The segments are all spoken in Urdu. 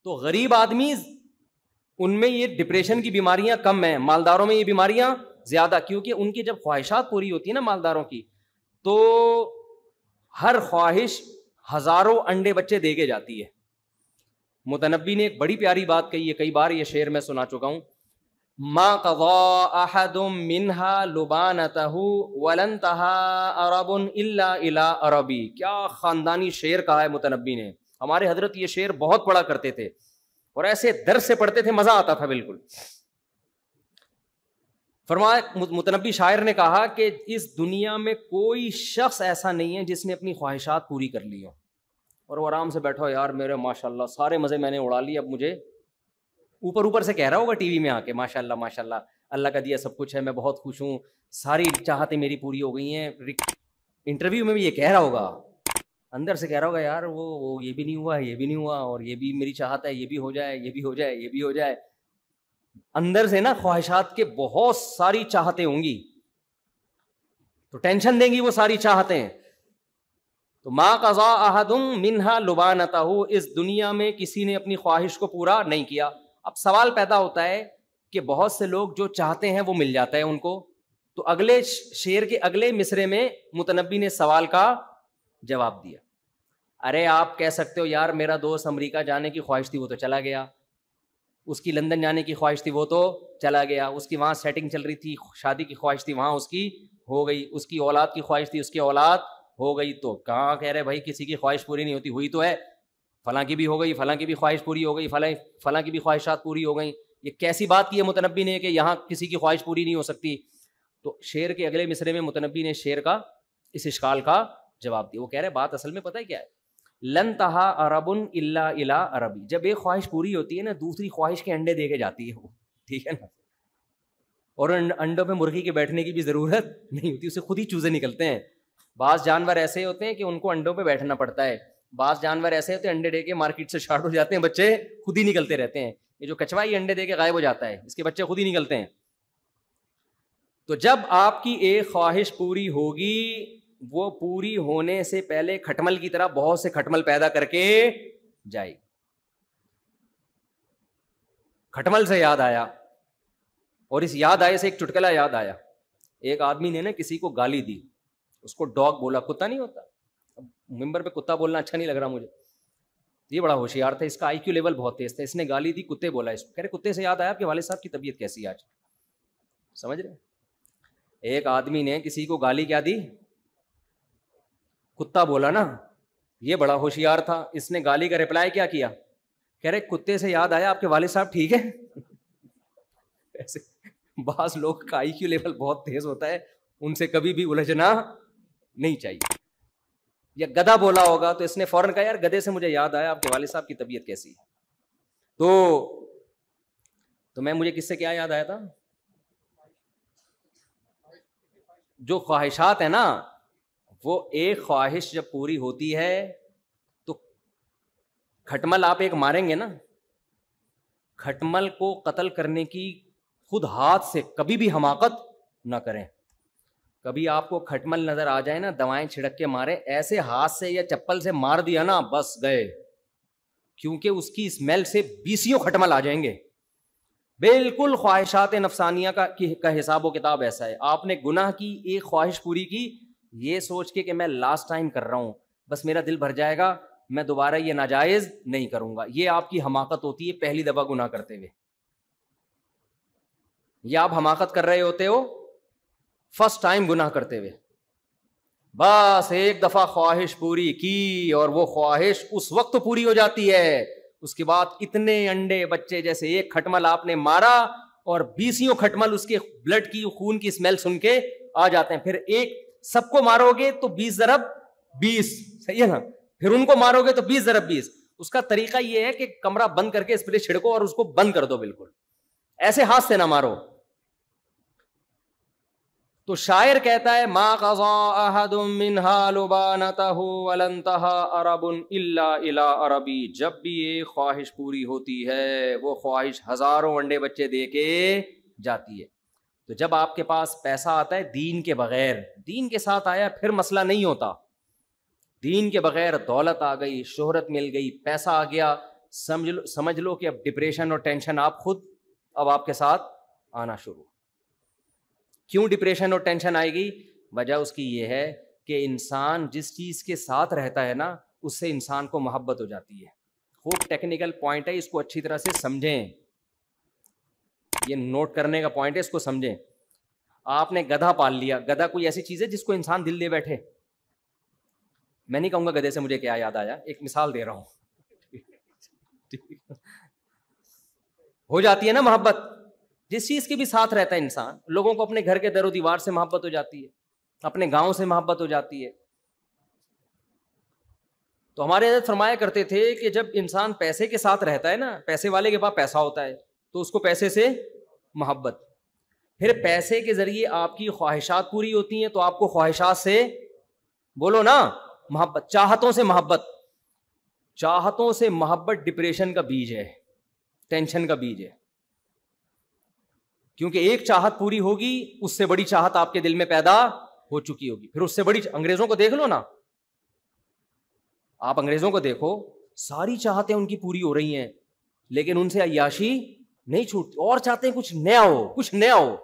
تو غریب آدمی ان میں یہ ڈپریشن کی بیماریاں کم ہیں, مالداروں میں یہ بیماریاں زیادہ, کیونکہ ان کی جب خواہشات پوری ہوتی ہیں نا مالداروں کی, تو ہر خواہش ہزاروں انڈے بچے دے کے جاتی ہے. متنبی نے ایک بڑی پیاری بات کہی ہے, کئی بار یہ شعر میں سنا چکا ہوں, ما قضى احد منها لبانته ولن انتهى عرب الا الى عربی. کیا خاندانی شعر کہا ہے متنبی نے. ہمارے حضرت یہ شعر بہت پڑھا کرتے تھے اور ایسے درد سے پڑھتے تھے, مزہ آتا تھا بالکل. فرمایا متنبی شاعر نے کہا کہ اس دنیا میں کوئی شخص ایسا نہیں ہے جس نے اپنی خواہشات پوری کر لی ہو اور وہ آرام سے بیٹھا ہو, یار میرے ماشاءاللہ سارے مزے میں نے اڑا لیے, اب مجھے اوپر سے کہہ رہا ہوگا ٹی وی میں آ کے ماشاءاللہ ماشاءاللہ اللہ کا دیا سب کچھ ہے, میں بہت خوش ہوں, ساری چاہتیں میری پوری ہو گئی ہیں. انٹرویو میں بھی یہ کہہ رہا ہوگا, اندر سے کہہ رہا ہوگا یار وہ یہ بھی نہیں ہوا, یہ بھی نہیں ہوا, اور یہ بھی میری چاہت ہے, یہ بھی ہو جائے, یہ بھی ہو جائے, یہ بھی ہو جائے. اندر سے نا خواہشات کے بہت ساری چاہتیں ہوں گی, تو ٹینشن دیں گی وہ ساری چاہتیں. تو ما قضا احد منها لبانته, اس دنیا میں کسی نے اپنی خواہش کو پورا نہیں کیا. اب سوال پیدا ہوتا ہے کہ بہت سے لوگ جو چاہتے ہیں وہ مل جاتا ہے ان کو, تو اگلے شعر کے اگلے مصرے میں متنبی نے سوال کا جواب دیا. ارے آپ کہہ سکتے ہو یار میرا دوست امریکہ جانے کی خواہش تھی وہ تو چلا گیا, اس کی لندن جانے کی خواہش تھی وہ تو چلا گیا, اس کی وہاں سیٹنگ چل رہی تھی, شادی کی خواہش تھی وہاں اس کی ہو گئی, اس کی اولاد کی خواہش تھی اس کی اولاد ہو گئی. تو کہاں کہہ رہے بھائی کسی کی خواہش پوری نہیں ہوتی, ہوئی تو ہے, فلاں کی بھی ہو گئی, فلاں کی بھی خواہش پوری ہو گئی, فلاں کی بھی خواہشات پوری ہو گئیں. یہ کیسی بات کی ہے متنبی نے کہ یہاں کسی کی خواہش پوری نہیں ہو سکتی. تو شعر کے اگلے مصرے میں متنبی نے شعر کا اس اشکال کا جواب دیا. وہ کہہ رہے بات اصل میں پتہ ہے کیا ہے, لن تہا عرب الا الی عربی. جب ایک خواہش پوری ہوتی ہے نا دوسری خواہش کے انڈے دے کے جاتی ہے وہ, ٹھیک ہے نا, اور انڈوں پہ مرغی کے بیٹھنے کی بھی ضرورت نہیں ہوتی, اسے خود ہی چوزے نکلتے ہیں. بعض جانور ایسے ہوتے ہیں کہ ان کو انڈوں پہ بیٹھنا پڑتا ہے, بعض جانور ایسے ہوتے ہیں انڈے دے کے مارکیٹ سے شارٹ ہو جاتے ہیں, بچے خود ہی نکلتے رہتے ہیں. یہ جو کچھوائی انڈے دے کے غائب ہو جاتا ہے اس کے بچے خود ہی نکلتے ہیں. تو جب آپ کی ایک خواہش پوری ہوگی, وہ پوری ہونے سے پہلے کھٹمل کی طرح بہت سے کھٹمل پیدا کر کے جائے. کھٹمل سے یاد آیا, اور اس یاد آئے سے ایک چٹکلا یاد آیا. ایک آدمی نے نا کسی کو گالی دی, اس کو ڈاگ بولا, کتا نہیں ہوتا, ممبر پہ کتا بولنا اچھا نہیں لگ رہا مجھے, یہ بڑا ہوشیار تھا, اس کا آئی کیو لیول بہت تیز تھا, اس نے گالی دی, کتے بولا اس کو. کہہ رہے کتے سے یاد آیا آپ کے والد صاحب کی طبیعت کیسی ہے آج, سمجھ رہے. ایک آدمی نے کسی کو گالی کیا دی, کتا بولا نا, یہ بڑا ہوشیار تھا, اس نے گالی کا رپلائی کیا کیا, کہہ رہے کتے سے یاد آیا آپ کے والد صاحب ٹھیک ہے. ایسے بعض لوگ کا آئی کیو لیول بہت تیز ہوتا ہے, ان سے کبھی بھی الجھنا نہیں چاہیے. یا گدھا بولا ہوگا تو اس نے فوراً کہا یار گدھے سے مجھے یاد آیا آپ کے والد صاحب کی طبیعت کیسی ہے. تو میں مجھے کس سے کیا یاد آیا تھا, جو خواہشات ہیں نا, وہ ایک خواہش جب پوری ہوتی ہے تو کھٹمل آپ ایک ماریں گے نا, کھٹمل کو قتل کرنے کی خود ہاتھ سے کبھی بھی حماقت نہ کریں. کبھی آپ کو کھٹمل نظر آ جائے نا, دوائیں چھڑک کے مارے, ایسے ہاتھ سے یا چپل سے مار دیا نا بس گئے, کیونکہ اس کی اسمیل سے بیسیوں کھٹمل آ جائیں گے. بالکل خواہشات نفسانیہ کا حساب و کتاب ایسا ہے. آپ نے گناہ کی, ایک خواہش پوری کی, یہ سوچ کے کہ میں لاسٹ ٹائم کر رہا ہوں, بس میرا دل بھر جائے گا, میں دوبارہ یہ ناجائز نہیں کروں گا. یہ آپ کی حماقت ہوتی ہے پہلی دفعہ گناہ کرتے ہوئے. یہ آپ حماقت کر رہے ہوتے ہو فرسٹ ٹائم گناہ کرتے ہوئے. بس ایک دفعہ خواہش پوری کی اور وہ خواہش اس وقت پوری ہو جاتی ہے, اس کے بعد اتنے انڈے بچے, جیسے ایک کھٹمل آپ نے مارا اور بیسیوں کھٹمل اس کے بلڈ کی, خون کی اسمیل سن کے آ جاتے ہیں. پھر ایک سب کو مارو گے تو 20 ضرب 20, صحیح ہے نا, پھر ان کو مارو گے تو 20 ضرب 20. اس کا طریقہ یہ ہے کہ کمرہ بند کر کے اسپرے چھڑکو اور اس کو بند کر دو بالکل, ایسے ہاتھ سے نہ مارو. تو شاعر کہتا ہے ما قضا احد منها لبانته ولن انتهى عرب الا الى عربی. جب بھی ایک خواہش پوری ہوتی ہے وہ خواہش ہزاروں انڈے بچے دے کے جاتی ہے. تو جب آپ کے پاس پیسہ آتا ہے دین کے بغیر, دین کے ساتھ آیا پھر مسئلہ نہیں ہوتا. دین کے بغیر دولت آ گئی, شہرت مل گئی, پیسہ آ گیا, سمجھ لو کہ اب ڈپریشن اور ٹینشن آپ خود اب آپ کے ساتھ آنا شروع. کیوں ڈپریشن اور ٹینشن آئے گی؟ وجہ اس کی یہ ہے کہ انسان جس چیز کے ساتھ رہتا ہے نا اس سے انسان کو محبت ہو جاتی ہے. خوب ٹیکنیکل پوائنٹ ہے, اس کو اچھی طرح سے سمجھیں, یہ نوٹ کرنے کا پوائنٹ ہے, اس کو سمجھیں. آپ نے گدھا پال لیا, گدھا کوئی ایسی چیز ہے جس کو انسان دل دے بیٹھے؟ میں نہیں کہوں گا گدھے سے مجھے کیا یاد آیا, ایک مثال دے رہا ہوں. ہو جاتی ہے نا محبت, جس چیز کے بھی ساتھ رہتا ہے انسان. لوگوں کو اپنے گھر کے در و دیوار سے محبت ہو جاتی ہے, اپنے گاؤں سے محبت ہو جاتی ہے. تو ہمارے حضرت فرمایا کرتے تھے کہ جب انسان پیسے کے ساتھ رہتا ہے نا, پیسے والے کے پاس پیسہ ہوتا ہے تو اس کو پیسے سے محبت, پھر پیسے کے ذریعے آپ کی خواہشات پوری ہوتی ہیں تو آپ کو خواہشات سے, بولو نا, محبت. چاہتوں سے محبت, چاہتوں سے محبت ڈپریشن کا بیج ہے, ٹینشن کا بیج ہے. کیونکہ ایک چاہت پوری ہوگی, اس سے بڑی چاہت آپ کے دل میں پیدا ہو چکی ہوگی. پھر اس سے بڑی, انگریزوں کو دیکھ لو نا, آپ انگریزوں کو دیکھو, ساری چاہتیں ان کی پوری ہو رہی ہیں لیکن ان سے عیاشی نہیں چھوٹتی, اور چاہتے ہیں کچھ نیا ہو, کچھ نیا ہو,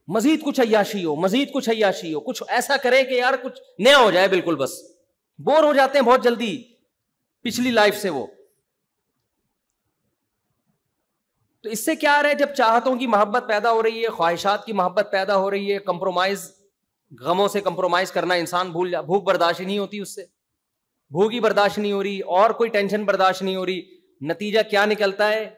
مزید کچھ عیاشی ہو, مزید کچھ عیاشی ہو, کچھ ایسا کرے کہ یار کچھ نیا ہو جائے. بالکل بس بور ہو جاتے ہیں بہت جلدی پچھلی لائف سے وہ. تو اس سے کیا آ رہا ہے, جب چاہتوں کی محبت پیدا ہو رہی ہے, خواہشات کی محبت پیدا ہو رہی ہے, کمپرومائز, غموں سے کمپرومائز کرنا انسان بھول جا, بھوک برداشت نہیں ہوتی اس سے, بھوک ہی برداشت نہیں ہو رہی, اور کوئی ٹینشن برداشت نہیں ہو رہی. نتیجہ کیا نکلتا ہے؟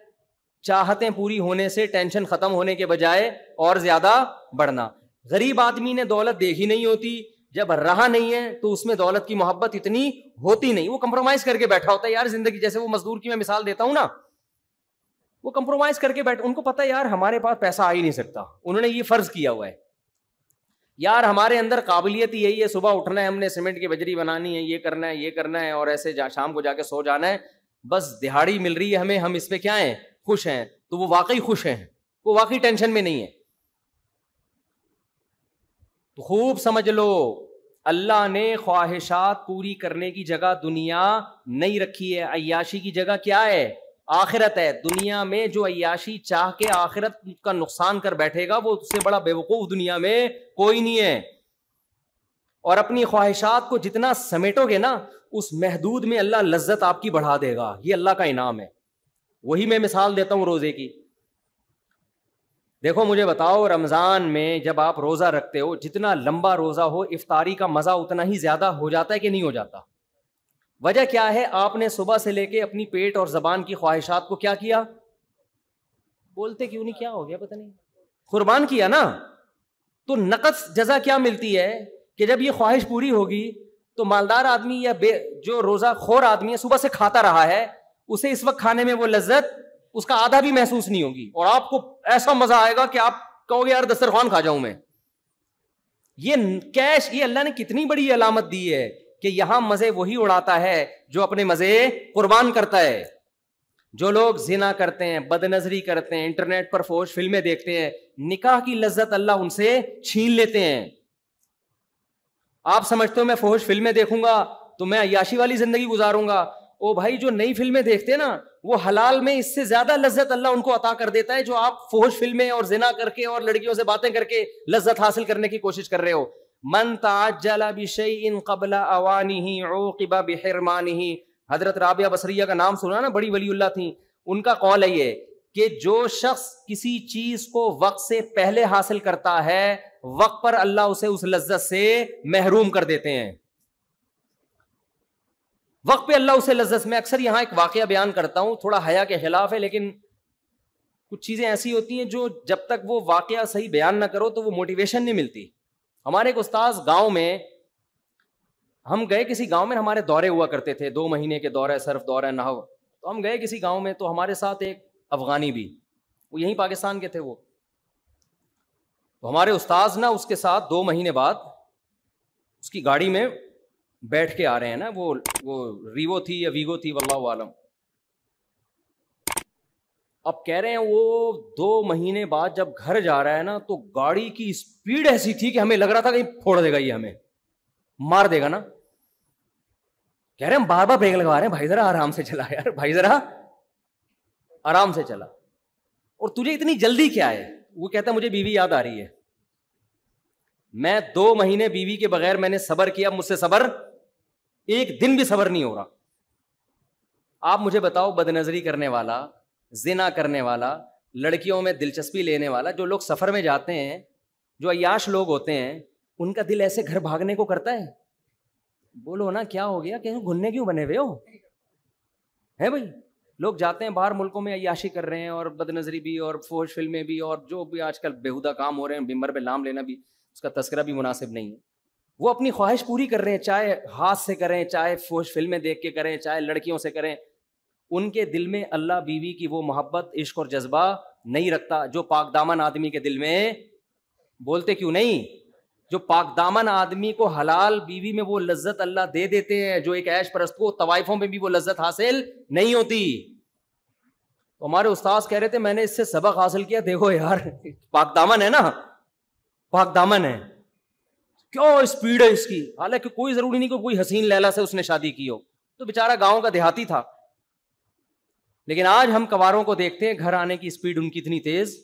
چاہتیں پوری ہونے سے ٹینشن ختم ہونے کے بجائے اور زیادہ بڑھنا. غریب آدمی نے دولت دیکھی نہیں ہوتی, جب رہا نہیں ہے تو اس میں دولت کی محبت اتنی ہوتی نہیں, وہ کمپرومائز کر کے بیٹھا ہوتا ہے. یار زندگی, جیسے وہ مزدور کی میں مثال دیتا ہوں نا, وہ کمپرومائز کر کے بیٹھ, ان کو پتا ہے یار ہمارے پاس پیسہ آ ہی نہیں سکتا, انہوں نے یہ فرض کیا ہوا ہے یار ہمارے اندر قابلیت ہی یہی ہے, صبح اٹھنا ہے, ہم نے سیمنٹ کی بجری بنانی ہے, یہ کرنا ہے, یہ کرنا ہے, اور ایسے شام کو جا کے سو جانا ہے, بس دہاڑی مل رہی ہے ہمیں, ہم اس پہ کیا ہیں, خوش ہیں. تو وہ واقعی خوش ہیں, وہ واقعی ٹینشن میں نہیں ہے. تو خوب سمجھ لو, اللہ نے خواہشات پوری کرنے کی جگہ دنیا نہیں رکھی ہے, عیاشی کی جگہ کیا ہے, آخرت ہے. دنیا میں جو عیاشی چاہ کے آخرت کا نقصان کر بیٹھے گا وہ اس سے بڑا بیوقوف دنیا میں کوئی نہیں ہے. اور اپنی خواہشات کو جتنا سمیٹو گے نا, اس محدود میں اللہ لذت آپ کی بڑھا دے گا. یہ اللہ کا انعام ہے. وہی میں مثال دیتا ہوں روزے کی. دیکھو مجھے بتاؤ, رمضان میں جب آپ روزہ رکھتے ہو, جتنا لمبا روزہ ہو افطاری کا مزہ اتنا ہی زیادہ ہو جاتا ہے کہ نہیں ہو جاتا؟ وجہ کیا ہے؟ آپ نے صبح سے لے کے اپنی پیٹ اور زبان کی خواہشات کو کیا کیا, بولتے کیوں نہیں, کیا ہو گیا پتہ نہیں, قربان کیا نا. تو نقص جزا کیا ملتی ہے کہ جب یہ خواہش پوری ہوگی تو مالدار آدمی یا جو روزہ خور آدمی ہے صبح سے کھاتا رہا ہے, اسے اس وقت کھانے میں وہ لذت اس کا آدھا بھی محسوس نہیں ہوگی, اور آپ کو ایسا مزہ آئے گا کہ آپ کہو گے یار دسترخوان کھا جاؤں میں. یہ کیش, یہ اللہ نے کتنی بڑی علامت دی ہے کہ یہاں مزے وہی اڑاتا ہے جو اپنے مزے قربان کرتا ہے. جو لوگ زنا کرتے ہیں, بد نظری کرتے ہیں, انٹرنیٹ پر فحش فلمیں دیکھتے ہیں, نکاح کی لذت اللہ ان سے چھین لیتے ہیں. آپ سمجھتے ہو میں فحش فلمیں دیکھوں گا تو میں عیاشی والی زندگی گزاروں گا؟ او بھائی, جو نئی فلمیں دیکھتے ہیں نا, وہ حلال میں اس سے زیادہ لذت اللہ ان کو عطا کر دیتا ہے جو آپ فحش فلمیں اور زنا کر کے اور لڑکیوں سے باتیں کر کے لذت حاصل کرنے کی کوشش کر رہے ہو. من تعجل بشیء قبل اوانہ عوقب بحرمانہ. حضرت رابعہ بصریہ کا نام سنا نا, بڑی ولی اللہ تھیں. ان کا قول ہے یہ کہ جو شخص کسی چیز کو وقت سے پہلے حاصل کرتا ہے, وقت پر اللہ اسے اس لذت سے محروم کر دیتے ہیں. وقت پہ اللہ اسے لذت. میں اکثر یہاں ایک واقعہ بیان کرتا ہوں, تھوڑا حیا کے خلاف ہے, لیکن کچھ چیزیں ایسی ہوتی ہیں جو جب تک وہ واقعہ صحیح بیان نہ کرو تو وہ موٹیویشن نہیں ملتی. ہمارے ایک استاذ گاؤں میں, ہم گئے کسی گاؤں میں, ہمارے دورے ہوا کرتے تھے, 2 مہینے کے دورے, صرف دورہ نحو. تو ہم گئے کسی گاؤں میں, تو ہمارے ساتھ ایک افغانی بھی, وہ یہیں پاکستان کے تھے. وہ تو ہمارے استاذ نا اس کے ساتھ 2 مہینے بعد اس کی گاڑی میں بیٹھ کے آ رہے ہیں نا, وہ ریوو تھی یا ویگو تھی واللہ عالم. اب کہہ رہے ہیں وہ 2 مہینے بعد جب گھر جا رہا ہے نا, تو گاڑی کی اسپیڈ ایسی تھی کہ ہمیں لگ رہا تھا کہیں پھوڑ دے گا, یہ ہمیں مار دے گا نا. کہہ رہے ہیں ہم بار بار بریک لگوا رہے ہیں, بھائی ذرا آرام سے چلا یار, بھائی ذرا آرام سے چلا, اور تجھے اتنی جلدی کیا ہے؟ وہ کہتا ہے مجھے بیوی یاد آ رہی ہے, میں 2 مہینے بیوی کے بغیر میں نے صبر کیا, مجھ سے صبر ایک دن بھی صبر نہیں ہو رہا. آپ مجھے بتاؤ, بد نظری کرنے والا, زنا کرنے والا, لڑکیوں میں دلچسپی لینے والا, جو لوگ سفر میں جاتے ہیں, جو عیاش لوگ ہوتے ہیں, ان کا دل ایسے گھر بھاگنے کو کرتا ہے؟ بولو نا کیا ہو گیا, کہ گھننے کیوں بنے ہوئے ہو ہے بھائی؟ لوگ جاتے ہیں باہر ملکوں میں, عیاشی کر رہے ہیں, اور بد نظری بھی, اور فحش فلمیں بھی, اور جو بھی آج کل بیہودہ کام ہو رہے ہیں, ممبر پہ نام لینا بھی, اس کا تذکرہ بھی مناسب نہیں ہے. وہ اپنی خواہش پوری کر رہے ہیں, چاہے ہاتھ سے کریں, چاہے فحش فلمیں دیکھ کے کریں, چاہے لڑکیوں سے کریں. ان کے دل میں اللہ بیوی کی وہ محبت, عشق اور جذبہ نہیں رکھتا جو پاک دامن آدمی کے دل میں. بولتے کیوں نہیں؟ جو پاک دامن آدمی کو حلال بیوی میں وہ لذت اللہ دے دیتے ہیں, جو ایک عیش پرست کو طوائفوں میں بھی وہ لذت حاصل نہیں ہوتی. تو ہمارے استاذ کہہ رہے تھے, میں نے اس سے سبق حاصل کیا, دیکھو یار پاک دامن ہے نا, پاک دامن ہے, کیا اسپیڈ ہے اس کی. حالانکہ کوئی ضروری نہیں کہ کوئی حسین لیلا سے اس نے شادی کی ہو, تو بیچارہ گاؤں کا دیہاتی تھا. لیکن آج ہم کواروں کو دیکھتے ہیں, گھر آنے کی اسپیڈ ان کی اتنی تیز,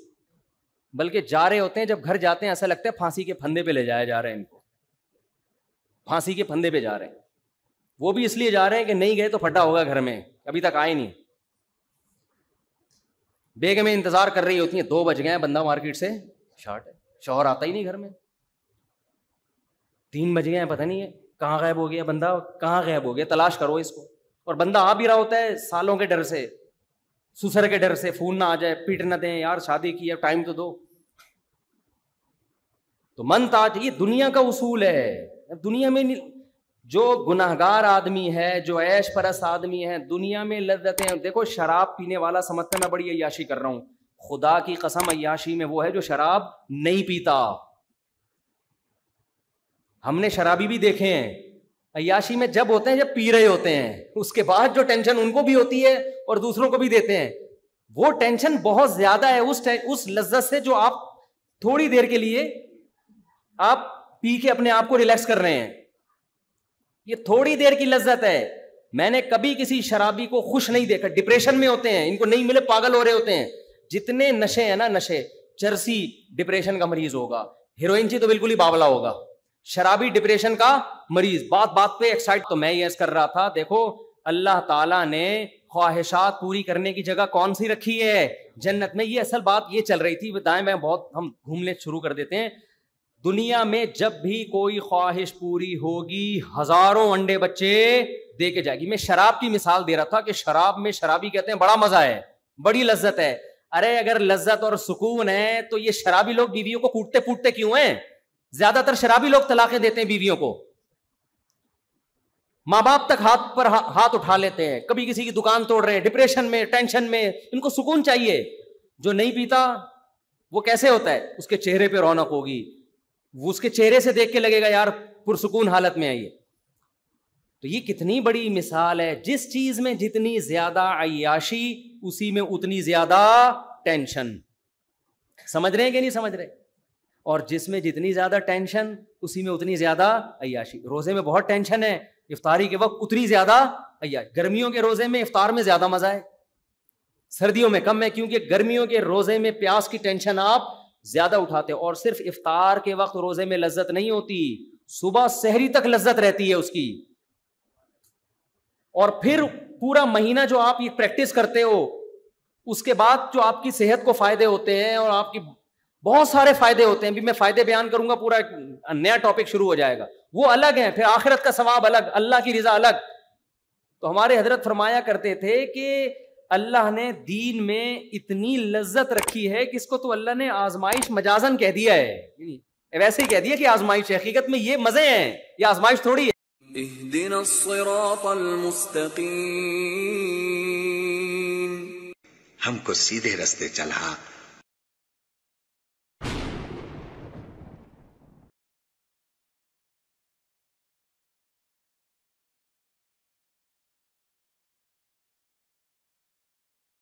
بلکہ جا رہے ہوتے ہیں, جب گھر جاتے ہیں ایسا لگتا ہے پھانسی کے پھندے پہ لے جایا جا رہے ہیں ان کو, پھانسی کے پھندے پہ جا رہے ہیں. وہ بھی اس لیے جا رہے ہیں کہ نہیں گئے تو پھٹا ہوگا گھر میں, ابھی تک آئے نہیں. بیگمیں انتظار کر رہی ہوتی ہیں, 2 بج گئے ہیں, بندہ مارکیٹ سے شارٹ ہے, شوہر آتا ہی نہیں گھر میں, 3 بج گئے ہیں, پتہ نہیں ہے کہاں غائب ہو گیا بندہ, کہاں غائب ہو گیا, تلاش کرو اس کو. اور بندہ آ بھی رہا ہوتا ہے سالوں کے ڈر سے, سسر کے ڈر سے, فون نہ آ جائے, پیٹ نہ دیں, یار شادی کی ہے ٹائم تو دو. تو من تاج, یہ دنیا کا اصول ہے. دنیا میں جو گناہگار آدمی ہے, جو عیش پرست آدمی ہے, دنیا میں لذتیں, دیکھو شراب پینے والا سمجھتا ہے میں بڑی عیاشی کر رہا ہوں, خدا کی قسم عیاشی میں وہ ہے جو شراب نہیں پیتا. ہم نے شرابی بھی دیکھے ہیں, عیاشی میں جب ہوتے ہیں جب پی رہے ہوتے ہیں, اس کے بعد جو ٹینشن ان کو بھی ہوتی ہے اور دوسروں کو بھی دیتے ہیں, وہ ٹینشن بہت زیادہ ہے اس لذت سے جو آپ تھوڑی دیر کے لیے آپ پی کے اپنے آپ کو ریلیکس کر رہے ہیں. یہ تھوڑی دیر کی لذت ہے. میں نے کبھی کسی شرابی کو خوش نہیں دیکھا, ڈپریشن میں ہوتے ہیں, ان کو نہیں ملے پاگل ہو رہے ہوتے ہیں. جتنے نشے ہیں نا, نشے, چرسی ڈپریشن کا مریض ہوگا, ہیروئن چی تو بالکل ہی باولا ہوگا, شرابی ڈپریشن کا مریض. بات بات پہ ایکسائٹ. تو میں یہ کر رہا تھا, دیکھو اللہ تعالیٰ نے خواہشات پوری کرنے کی جگہ کون سی رکھی ہے جنت میں. یہ اصل بات یہ چل رہی تھی, بتائیں میں بہت ہم گھومنے شروع کر دیتے ہیں. دنیا میں جب بھی کوئی خواہش پوری ہوگی, ہزاروں انڈے بچے دے کے جائے گی. میں شراب کی مثال دے رہا تھا کہ شراب میں شرابی کہتے ہیں بڑا مزہ ہے, بڑی لذت ہے. ارے اگر لذت اور سکون ہے تو یہ شرابی لوگ بیویوں کو کوٹتے پوٹتے کیوں ہیں؟ زیادہ تر شرابی لوگ طلاقیں دیتے ہیں بیویوں کو, ماں باپ تک ہاتھ پر ہاتھ اٹھا لیتے ہیں, کبھی کسی کی دکان توڑ رہے ہیں, ڈپریشن میں, ٹینشن میں. ان کو سکون چاہیے. جو نہیں پیتا وہ کیسے ہوتا ہے, اس کے چہرے پہ رونق ہوگی, وہ اس کے چہرے سے دیکھ کے لگے گا یار پرسکون حالت میں آئیے. تو یہ کتنی بڑی مثال ہے. جس چیز میں جتنی زیادہ عیاشی, اسی میں اتنی زیادہ ٹینشن. سمجھ رہے ہیں کہ نہیں سمجھ رہے؟ اور جس میں جتنی زیادہ ٹینشن, اسی میں اتنی زیادہ عیاشی. روزے میں بہت ٹینشن ہے, افطاری کے وقت اتنی زیادہ عیاشی. گرمیوں کے روزے میں افطار میں زیادہ مزہ ہے, سردیوں میں کم ہے, کیونکہ گرمیوں کے روزے میں پیاس کی ٹینشن آپ زیادہ اٹھاتے ہیں. اور صرف افطار کے وقت روزے میں لذت نہیں ہوتی, صبح سحری تک لذت رہتی ہے اس کی. اور پھر پورا مہینہ جو آپ یہ پریکٹس کرتے ہو, اس کے بعد جو آپ کی صحت کو فائدے ہوتے ہیں, اور آپ کی بہت سارے فائدے ہوتے ہیں. بھی میں فائدے بیان کروں گا, پورا نیا ٹاپک شروع ہو جائے گا, وہ الگ ہیں. پھر آخرت کا ثواب الگ, اللہ کی رضا الگ. تو ہمارے حضرت فرمایا کرتے تھے کہ اللہ نے دین میں اتنی لذت رکھی ہے کہ اس کو تو اللہ نے آزمائش مجازن کہہ دیا ہے, ویسے ہی کہہ دیا کہ آزمائش. حقیقت میں یہ مزے ہیں, یہ آزمائش تھوڑی ہے. اهدنا الصراط المستقیم, ہم کو سیدھے رستے چلا